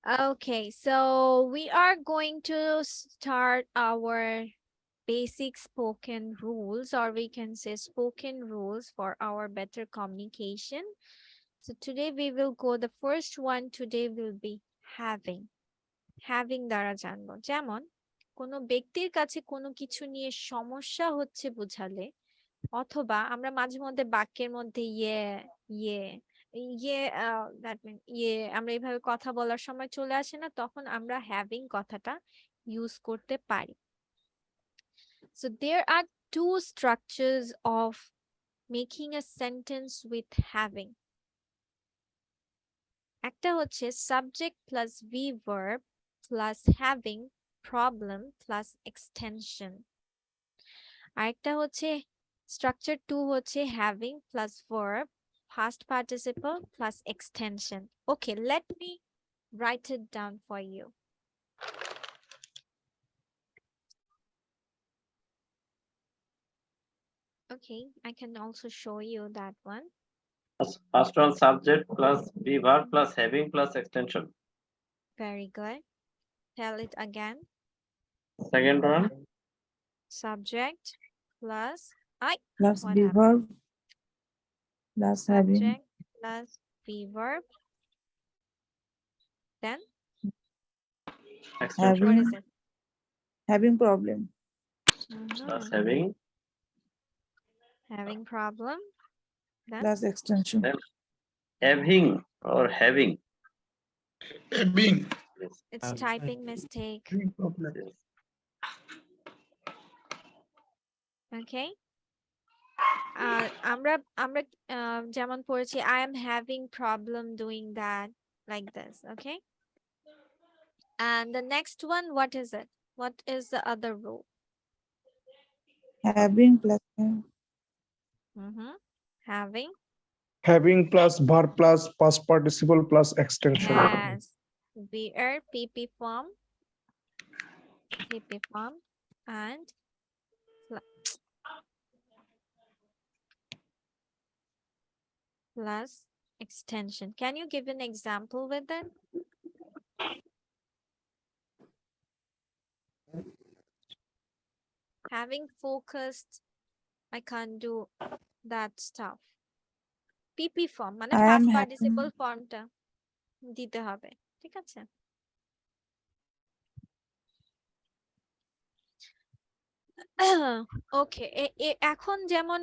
Okay, so we are going to start our basic spoken rules, or we can say spoken rules for our better communication. So today we will go, the first one today will be having. Having দ্বারা জানবো, যেমন কোনো ব্যক্তির কাছে কোনো কিছু নিয়ে সমস্যা হচ্ছে বোঝালে, অথবা আমরা মাঝে মধ্যে বাক্যের মধ্যে ইয়ে ইয়ে দ্যাট মিন আমরা এইভাবে কথা বলার সময় চলে আসে না, তখন আমরা হ্যাভিং কথাটা ইউজ করতে পারি। So there are two structures of making a sentence with having. একটা হচ্ছে subject plus verb plus having problem plus extension, আরেকটা হচ্ছে structure 2 হচ্ছে having plus verb past participle plus extension. Okay, let me write it down for you. Okay, I can also show you that one. First one, subject plus verb plus having plus extension. Very good. Tell it again. Second one, Subject plus plus what verb plus having subject plus verb. Then extension what is it? having problem plus Mhm. having Having problem. Then plus extension. then having or having. Having. Yes. it's typing mistake. Yes. Okay. আমরা আমরা যেমন পড়েছি I am having problem doing that, like this. Okay. And the next one, what is it? What is the other rule? Having plus Having. Having plus verb plus past participle plus extension. Yes. Where PP form. PP form and plus extension. Can you give an example with it? Having focused, I can't do that stuff. PP form মানে I am past having participle formটা দিতে হবে, ঠিক আছে? ওকে, এখন যেমন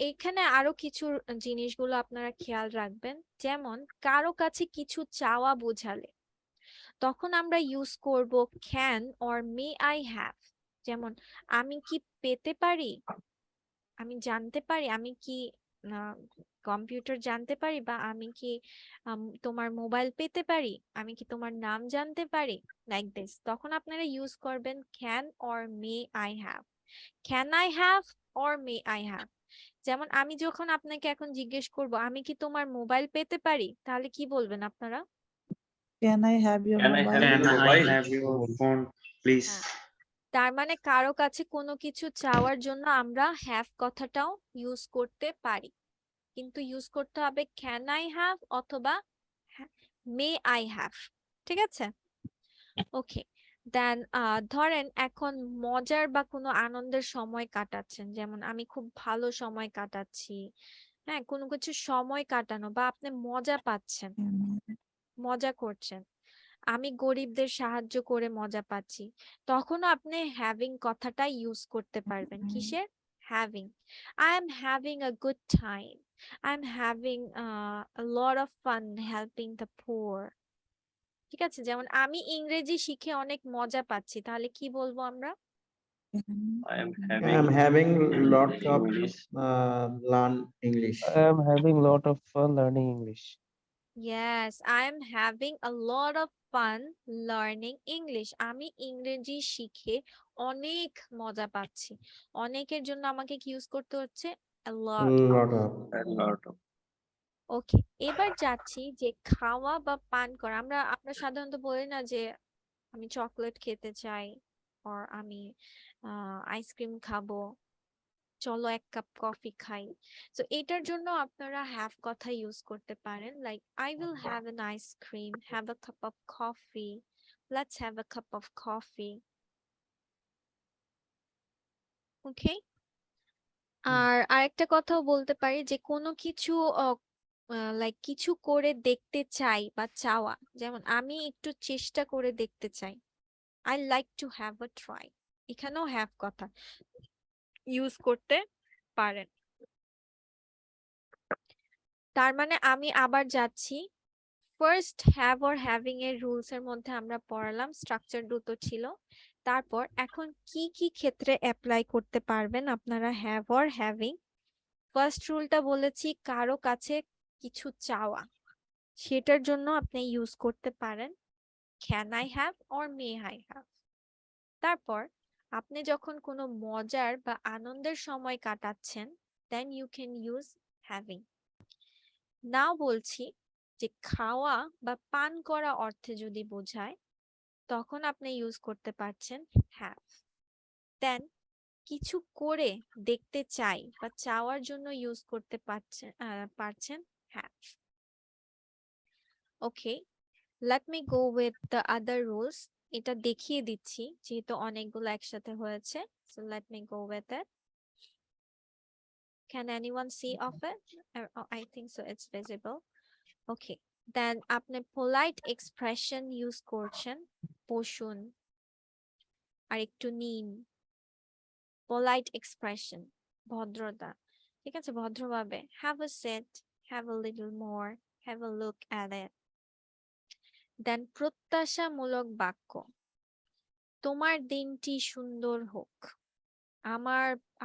এখানে আরো কিছু জিনিসগুলো আপনারা খেয়াল রাখবেন, যেমন কারো কাছে কিছু চাওয়া বোঝালে তখন আমরা ইউজ করব can or may I have. যেমন আমি কি পেতে পারি, আমি জানতে পারি, আমি কি কম্পিউটার জানতে পারি, বা আমি কি তোমার মোবাইল পেতে পারি, আমি কি তোমার নাম জানতে পারি, লাইক দিস। তখন আপনারা ইউজ করবেন can or may I have. Can I have or may I have. যেমন আমি যখন আপনাকে এখন জিজ্ঞেস করব আমি কি তোমার মোবাইল পেতে পারি, তাহলে কি বলবেন আপনারা? can I have your Can I mobile? have Can your I mobile? have your phone, please? হ্যাঁ, তার মানে কারো কাছে কোনো কিছু চাওয়ার জন্য আমরা হ্যাভ কথাটাও ইউজ করতে পারি, কিন্তু ইউজ করতে হবে ক্যান আই হ্যাভ অথবা মে আই হ্যাভ, ঠিক আছে? ওকে, দেন ধরেন এখন মজার বা কোনো আনন্দের সময় কাটাচ্ছেন, যেমন আমি খুব ভালো সময় কাটাচ্ছি, হ্যাঁ, কোনো কিছু সময় কাটানো বা আপনি মজা পাচ্ছেন, মজা করছেন, আমি গরিবদের সাহায্য করে মজা পাচ্ছি, তখনও আপনি হ্যাভিং কথাটা ইউজ করতে পারবেন। কিসের? Having. I am having a good time, I am having a lot of fun helping the poor, ঠিক আছে? যেমন আমি ইংরেজি শিখে অনেক মজা পাচ্ছি, তাহলে কি বলবো আমরা? I am I am having lots of English. learn English. I am having lot of fun learning English. Yes, I am having a lot of fun learning English. আমি ইংরেজি শিখে অনেক মজা পাচ্ছি। অনেকের জন্য আমাকে কি ইউজ করতে হচ্ছে? A lot of। Lot of. A lot of. ওকে, এবার যাচ্ছি যে খাওয়া বা পান করা। আমরা সাধারণত বলি না যে আমি চকলেট খেতে চাই, or আমি আইসক্রিম খাবো, চলো এক কাপ কফি খাই। সো এটার জন্য আপনারা হ্যাভ কথা ইউজ করতে পারেন, like I will have an ice cream, have a cup of coffee, let's have a cup of coffee. Okay, আর আরেকটা কথাও বলতে পারি যে কোনো কিছু লাইক কিছু করে দেখতে চাই বা চাওয়া, যেমন আমি একটু চেষ্টা করে দেখতে চাই, I like to have a try, এখানেও হ্যাভ কথা ইউজ করতে পারেন। তার মানে আমি আবার যাচ্ছি, ফার্স্ট হ্যাভ অর হ্যাভিং এর রুলস এর মধ্যে আমরা পড়ালাম, স্ট্রাকচার দুটো ছিল। তারপর এখন কি কি ক্ষেত্রে অ্যাপ্লাই করতে পারবেন আপনারা হ্যাভ অর হ্যাভিং। ফার্স্ট রুলটা বলেছি কারো কাছে কিছু চাওয়া, সেটার জন্য আপনি ইউজ করতে পারেন can I have or may I have. তারপর আপনি যখন কোনো মজার বা আনন্দের সময় কাটাচ্ছেন, then you can use having. Now বলছি যে খাওয়া বা পান করা অর্থে যদি বোঝায়, তখন আপনি ইউজ করতে পারছেন হ্যাভ। দেন কিছু করে দেখতে চাই বা চাওয়ার জন্য ইউজ করতে পারছেন have. Okay, let me go with the other rules. এটা দেখিয়ে দিচ্ছি যেহেতু অনেকগুলো একসাথে হয়েছে, so let me go with it. Can anyone see of it? Oh, I think so, it's visible. Okay, then আপনি polite expression use করছেন, বসুন আর একটু নিন। polite expression, ভদ্রতা, ঠিক আছে, ভদ্রভাবে have a seat, have a little more, have a look at it. Then প্রত্যাশামূলক বাক্য, তোমার দিনটি সুন্দর হোক,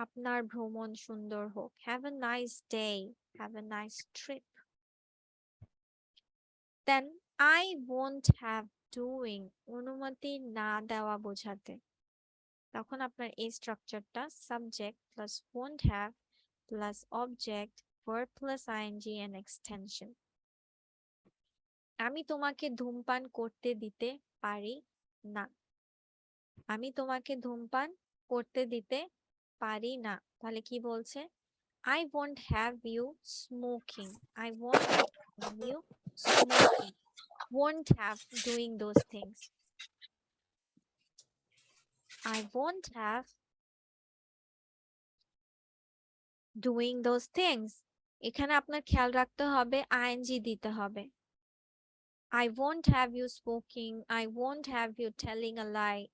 আপনার ভ্রমণ সুন্দর হোক, have a nice day, have a nice trip. Then I won't have doing, অনুমতি না দেওয়া বোঝাতে, তখন আপনার এই স্ট্রাকচারটা subject plus won't have plus object verb plus ing and extension। আমি তোমাকে ধূমপান করতে দিতে পারি না, আমি তোমাকে ধূমপান করতে দিতে পারি না, তাহলে কি বলছে, I won't have you smoking, I won't have you smoking, won't have doing those things, I won't have doing those things। এখানে আপনার খেয়াল রাখতে হবে ing দিতে হবে। I won't have you smoking, I won't have you telling a lie,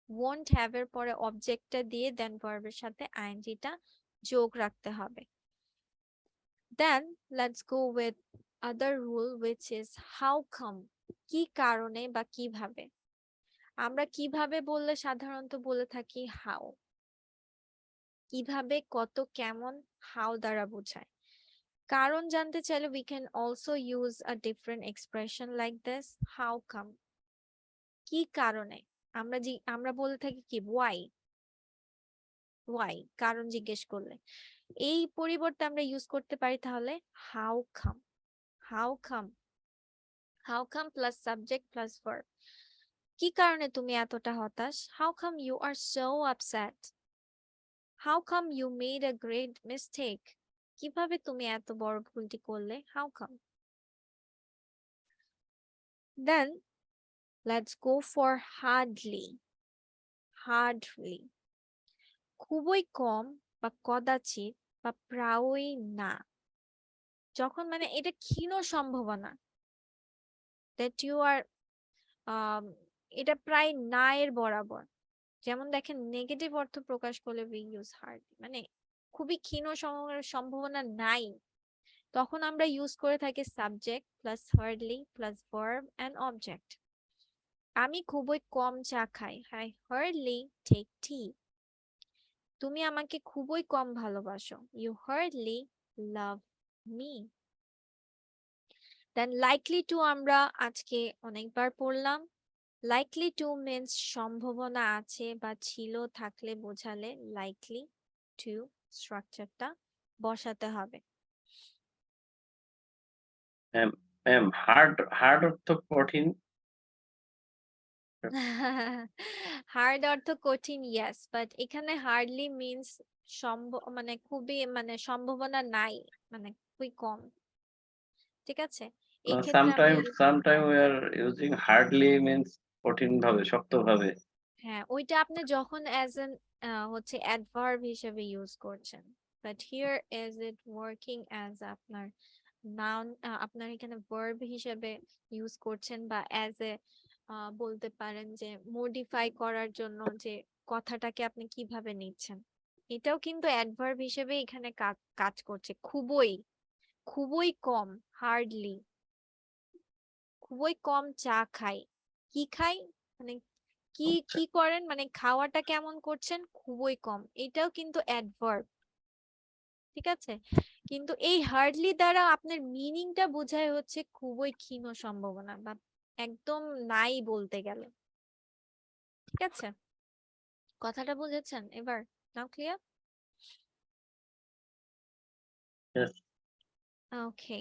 won't have এর পরে অবজেক্টটা দিয়ে দেন ভার্বের সাথে ing টা যোগ রাখতে হবে। Then let's go with other rule which is how come, কি কারণে বা কিভাবে। আমরা কিভাবে বললে সাধারণত বলে থাকি how, কিভাবে, কত, কেমন, how দ্বারা বোঝায়। কারণ জানতে চাইলে we can also use a different expression like this, how come, কি কারণে। আমরা বলে থাকি কি why, কারণ জিজ্ঞেস করলে। এই পরিবর্তে আমরা ইউজ করতে পারি তাহলে how come, how come, how come plus subject plus verb। কি কারণে তুমি এতটা হতাশ, how come you are so upset, how come you made a great mistake, কিভাবে তুমি এত বড় ভুলটি করলে, how come। Then let's go for hardly, hardly, খুবই কম বা কদাচিৎ বা প্রায়ই না, যখন মানে এটা ক্ষীণ সম্ভাবনা, that you are এটা প্রায় না এর বরাবর। যেমন দেখেন নেগেটিভ অর্থ প্রকাশ করলে we use hardly, মানে খুবই ক্ষীণ সম্ভাবনা নাই, তখন আমরা ইউজ করে থাকি subject plus hardly plus verb and object। আমি খুবই কম চা খাই, I hardly take tea। তুমি আমাকে খুবই কম ভালোবাসো, you hardly love me। Then likely to আমরা আজকে অনেকবার পড়লাম। likely to means সম্ভাবনা আছে বা ছিল, থাকলে বোঝালে likely to স্ট্রাকচারটা বসাতে হবে। হার্ড অর্থ কঠিন, হার্ড অর্থ কঠিন, yes, but এখানে হার্ডলি মিন্স মানে খুবই মানে সম্ভাবনা নাই, মানে খুবই কম। ঠিক আছে, এই ক্ষেত্রে আমরা sometime we are using hardly means কঠিন ভাবে, শক্ত ভাবে। হ্যাঁ, ওইটা আপনি যখন অ্যাজ এন হচ্ছে অ্যাডভার্ব হিসেবে ইউজ করছেন, but here is it working as আপনার নাউন, আপনার এখানে ভার্ব হিসেবে ইউজ করছেন, বা অ্যাজ এ বলতে পারেন যে মডিফাই করার জন্য যে কথাটাকে আপনি কিভাবে নিচ্ছেন, এটাও কিন্তু অ্যাডভার্ব হিসেবে এখানে কাজ করছে। খুবই খুবই কম, হার্ডলি, খুবই কম চা খাই। কি খাই মানে কি কি করেন, মানে খাওয়াটা কেমন করছেন, খুবই কম, এটাও কিন্তু অ্যাডভার্ব। ঠিক আছে, কিন্তু এই হার্ডলি দ্বারা আপনার মিনিংটা বোঝায় হচ্ছে খুবই ক্ষীণ সম্ভাবনা, বা একদম নাই বলতে গেলে। ঠিক আছে, কথাটা বুঝেছেন এবার? নাও ক্লিয়ার? Yes. ওকে।